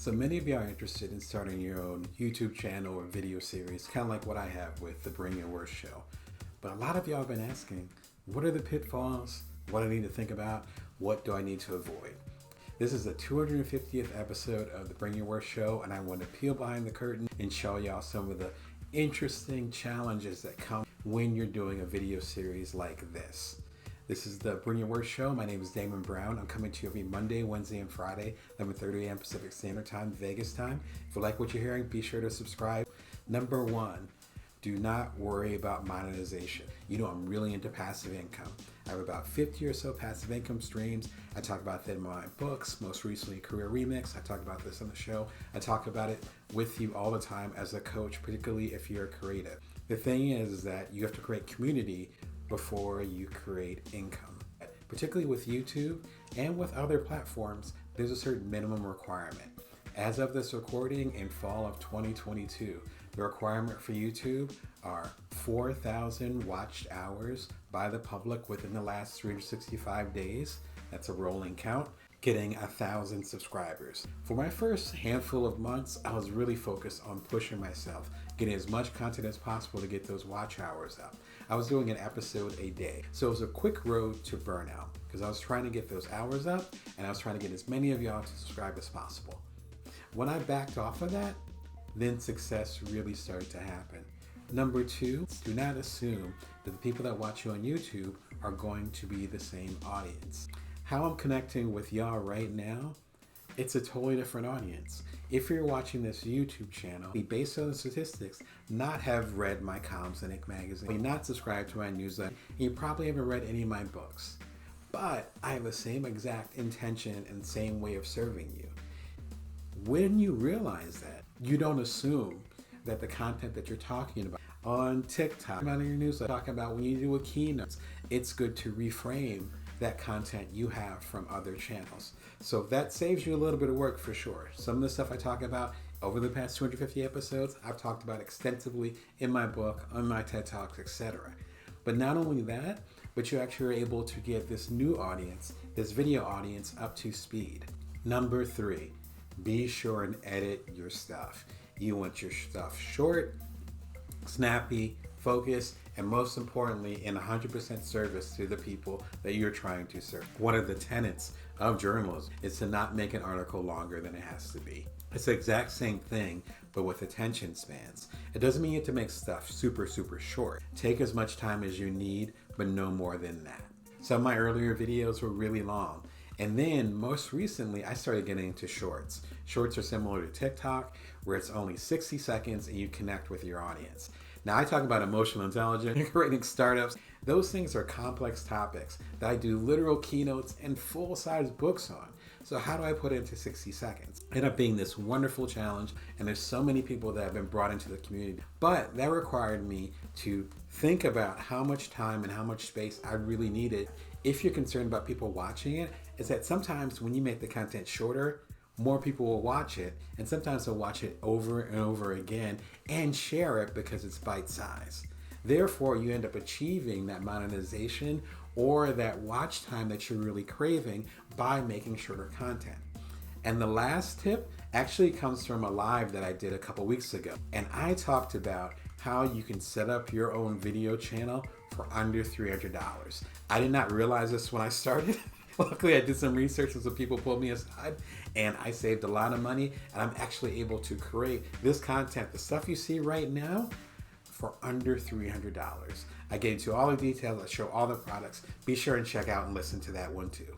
So many of you are interested in starting your own YouTube channel or video series, kind of like what I have with the Bring Your Worst show. But a lot of y'all have been asking, what are the pitfalls? What do I need to think about? What do I need to avoid? This is the 250th episode of the Bring Your Worst show, and I want to peel behind the curtain and show y'all some of the interesting challenges that come when you're doing a video series like this. This is the Bring Your Worst show. My name is Damon Brown. I'm coming to you every Monday, Wednesday, and Friday, 11:30 a.m. Pacific Standard Time, Vegas time. If you like what you're hearing, be sure to subscribe. Number one, do not worry about monetization. You know, I'm really into passive income. I have about 50 or so passive income streams. I talk about that in my books, most recently Career Remix. I talk about this on the show. I talk about it with you all the time as a coach, particularly if you're creative. The thing is that you have to create community before you create income. Particularly with YouTube and with other platforms, there's a certain minimum requirement. As of this recording in fall of 2022, the requirement for YouTube are 4,000 watched hours by the public within the last 365 days. That's a rolling count. Getting 1,000 subscribers. For my first handful of months, I was really focused on pushing myself, getting as much content as possible to get those watch hours up. I was doing an episode a day. So it was a quick road to burnout because I was trying to get those hours up and I was trying to get as many of y'all to subscribe as possible. When I backed off of that, then success really started to happen. Number two, do not assume that the people that watch you on YouTube are going to be the same audience. How I'm connecting with y'all right now, it's a totally different audience. If you're watching this YouTube channel, based on the statistics, not have read my Comms and Ink magazine, not subscribed to my newsletter, and you probably haven't read any of my books. But I have the same exact intention and same way of serving you. When you realize that, you don't assume that the content that you're talking about on TikTok, about your newsletter, talking about when you do a keynote, it's good to reframe that content you have from other channels. So that saves you a little bit of work for sure. Some of the stuff I talk about over the past 250 episodes, I've talked about extensively in my book, on my TED Talks, etc. But not only that, but you actually are able to get this new audience, this video audience, up to speed. Number three, be sure and edit your stuff. You want your stuff short, snappy, focused, and most importantly, in 100% service to the people that you're trying to serve. One of the tenets of journalism is to not make an article longer than it has to be. It's the exact same thing, but with attention spans. It doesn't mean you have to make stuff super short. Take as much time as you need, but no more than that. Some of my earlier videos were really long. And then most recently, I started getting into shorts. Shorts are similar to TikTok, where it's only 60 seconds and you connect with your audience. Now, I talk about emotional intelligence, creating startups. Those things are complex topics that I do literal keynotes and full-size books on. So how do I put it into 60 seconds? It ended up being this wonderful challenge, and there's so many people that have been brought into the community. But that required me to think about how much time and how much space I really needed. If you're concerned about people watching it, is that sometimes when you make the content shorter, more people will watch it, and sometimes they'll watch it over and over again and share it because it's bite-sized. Therefore, you end up achieving that monetization or that watch time that you're really craving by making shorter content. And the last tip actually comes from a live that I did a couple weeks ago. And I talked about how you can set up your own video channel for under $300. I did not realize this when I started. Luckily, I did some research and some people pulled me aside and I saved a lot of money, and I'm actually able to create this content, the stuff you see right now, for under $300. I get into all the details, I show all the products. Be sure and check out and listen to that one too.